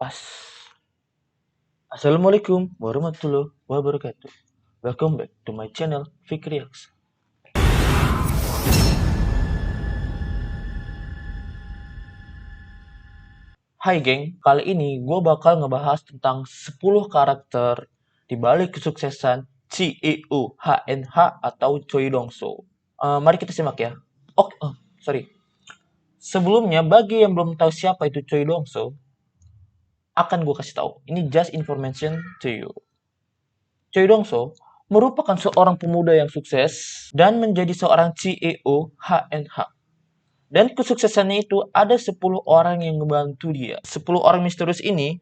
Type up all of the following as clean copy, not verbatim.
Pas. Assalamualaikum warahmatullahi wabarakatuh. Welcome back to my channel Fikriax. Hai geng, kali ini gue bakal ngebahas tentang 10 karakter di balik kesuksesan CEO HNH atau Choi Dong-soo. Mari kita simak ya. Sorry. Sebelumnya, bagi yang belum tahu siapa itu Choi Dong-soo, akan gue kasih tahu. Ini just information to you. Choi Dong-soo merupakan seorang pemuda yang sukses dan menjadi seorang CEO HNH. Dan kesuksesannya itu ada 10 orang yang membantu dia. 10 orang misterius ini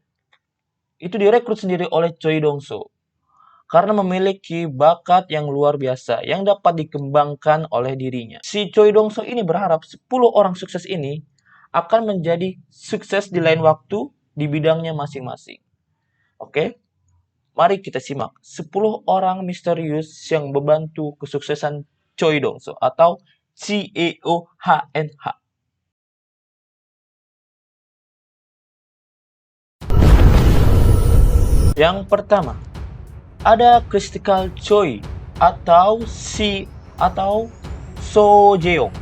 itu direkrut sendiri oleh Choi Dong-soo karena memiliki bakat yang luar biasa yang dapat dikembangkan oleh dirinya. Si Choi Dong-soo ini berharap 10 orang sukses ini akan menjadi sukses di lain waktu di bidangnya masing-masing. Oke? Mari kita simak 10 orang misterius yang membantu kesuksesan Choi Dong-soo atau CEO HNH. Yang pertama, ada Crystal Choi atau So Jeong.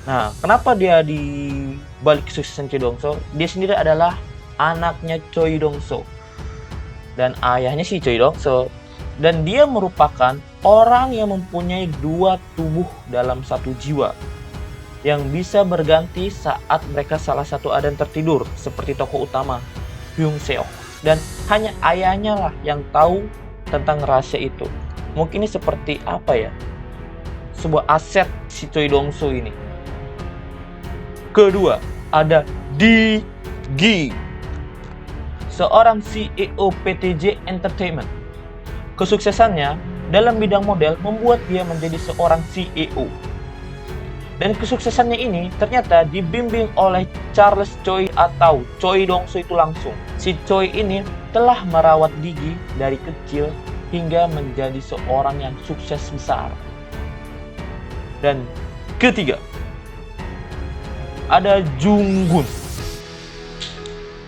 Nah, kenapa dia di balik kesuksesan Choi Dong-soo? Dia sendiri adalah anaknya Choi Dong-soo dan ayahnya si Choi Dong-soo, dan dia merupakan orang yang mempunyai dua tubuh dalam satu jiwa yang bisa berganti saat mereka salah satu ada yang tertidur, seperti tokoh utama Hyung Seok, dan hanya ayahnya lah yang tahu tentang rahasia itu. Mungkin ini seperti apa ya, sebuah aset si Choi Dong-soo ini. Kedua, ada D.G, seorang CEO PTJ Entertainment. Kesuksesannya dalam bidang model membuat dia menjadi seorang CEO. Dan kesuksesannya ini ternyata dibimbing oleh Charles Choi atau Choi Dong-soo itu langsung. Si Choi ini telah merawat Digi dari kecil hingga menjadi seorang yang sukses besar. Dan ketiga, ada Junggun,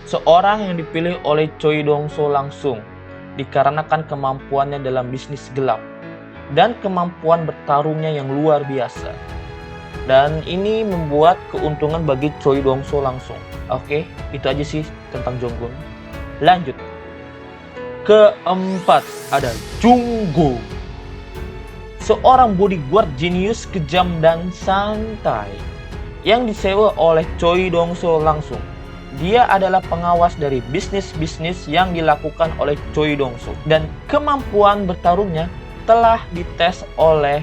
seorang yang dipilih oleh Choi Dong-soo langsung dikarenakan kemampuannya dalam bisnis gelap dan kemampuan bertarungnya yang luar biasa. Dan ini membuat keuntungan bagi Choi Dong-soo langsung. Oke, itu aja sih tentang Junggun. Lanjut. Keempat, ada Junggo, seorang bodyguard jenius kejam dan santai yang disewa oleh Choi Dong-soo langsung. Dia adalah pengawas dari bisnis-bisnis yang dilakukan oleh Choi Dong-soo, dan kemampuan bertarungnya telah dites oleh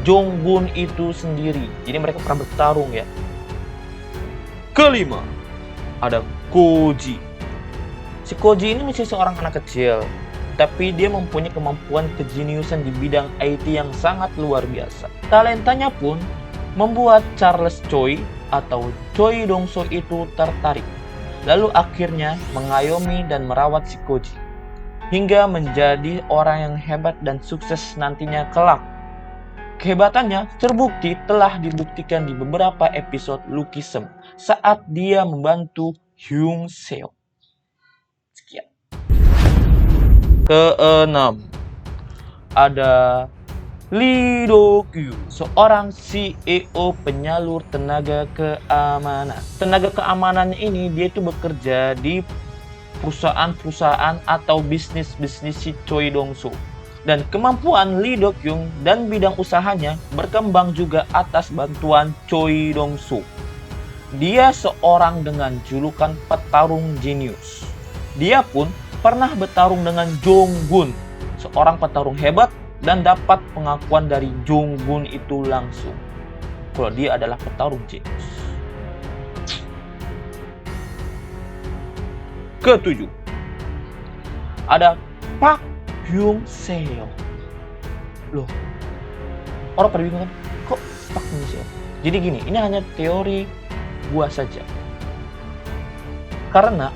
Junggun itu sendiri. Jadi mereka pernah bertarung ya. Kelima, ada Koji. Si Koji ini masih seorang anak kecil, tapi dia mempunyai kemampuan kejeniusan di bidang IT yang sangat luar biasa. Talentanya pun membuat Charles Choi atau Choi Dong-soo itu tertarik. Lalu akhirnya mengayomi dan merawat si Koji hingga menjadi orang yang hebat dan sukses nantinya kelak. Kehebatannya terbukti telah dibuktikan di beberapa episode Lookism saat dia membantu Hyung Seok. Sekian. Keenam, ada Lee Do-kyu, seorang CEO penyalur tenaga keamanan. Tenaga keamanannya ini dia itu bekerja di perusahaan-perusahaan atau bisnis-bisnis si Choi Dong-soo. Dan kemampuan Lee Do-kyu dan bidang usahanya berkembang juga atas bantuan Choi Dong-soo. Dia seorang dengan julukan petarung jenius. Dia pun pernah bertarung dengan Junggun, seorang petarung hebat, dan dapat pengakuan dari Junggun itu langsung kalau dia adalah petarung jenius. Ketujuh, ada Park Hyung Seok. Loh, orang pada bingung kan, kok Park Hyung Seok? Jadi gini, ini hanya teori gua saja. Karena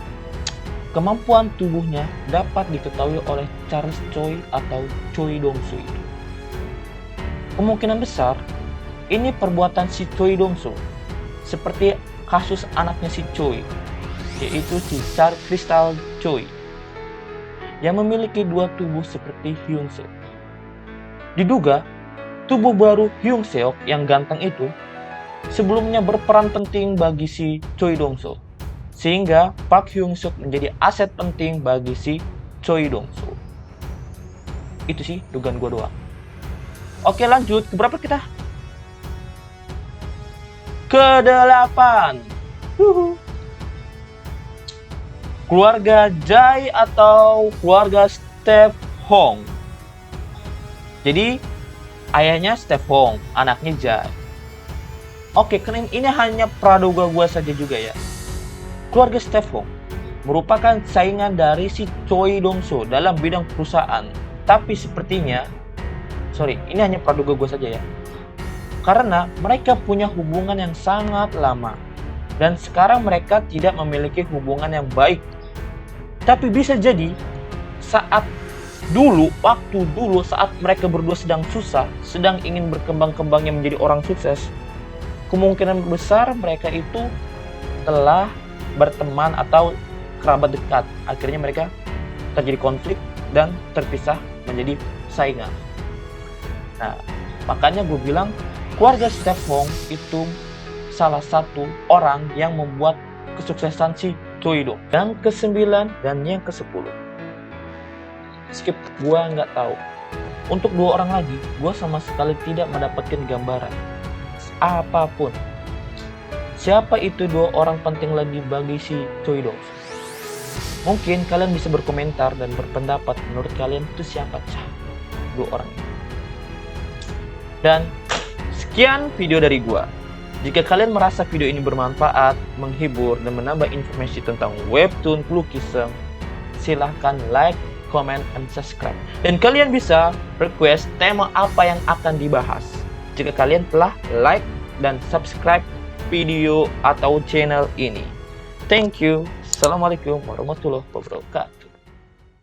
kemampuan tubuhnya dapat diketahui oleh Charles Choi atau Choi Dong-soo itu. Kemungkinan besar, ini perbuatan si Choi Dong-soo. Seperti kasus anaknya si Choi. yaitu si Char Crystal Choi, yang memiliki dua tubuh seperti Hyun Seok. Diduga, tubuh baru Hyun Seok yang ganteng itu sebelumnya berperan penting bagi si Choi Dong-soo, sehingga Park Hyun Suk menjadi aset penting bagi si Choi Dong-soo. Itu sih dugaan gue doang. Oke, lanjut ke berapa kita? Ke-8. Keluarga Jae atau keluarga Step Hong. Jadi ayahnya Step Hong, anaknya Jae. Oke, keren, ini hanya praduga gue saja juga ya. Keluarga Step Hong merupakan saingan dari si Choi Dong-soo dalam bidang perusahaan. Tapi sepertinya, ini hanya praduga gue saja ya. Karena mereka punya hubungan yang sangat lama. Dan sekarang mereka tidak memiliki hubungan yang baik. Tapi bisa jadi waktu dulu saat mereka berdua sedang susah, sedang ingin berkembang-kembangnya menjadi orang sukses, kemungkinan besar mereka itu telah berteman atau kerabat dekat. Akhirnya mereka terjadi konflik dan terpisah menjadi saingan. Nah, makanya gue bilang keluarga Step Hong itu salah satu orang yang membuat kesuksesan si Choi Dong. Yang ke-9 dan yang ke-10. Skip, gue nggak tahu. Untuk dua orang lagi, gue sama sekali tidak mendapatkan gambaran apapun. Siapa itu dua orang penting lagi bagi si Choi Dong? Mungkin kalian bisa berkomentar dan berpendapat menurut kalian itu siapa dua orang ini. Dan sekian video dari gua. Jika kalian merasa video ini bermanfaat, menghibur, dan menambah informasi tentang webtoon Cluekism, silahkan like, comment, and subscribe. Dan kalian bisa request tema apa yang akan dibahas jika kalian telah like dan subscribe video atau channel ini. Thank you. Assalamualaikum warahmatullahi wabarakatuh.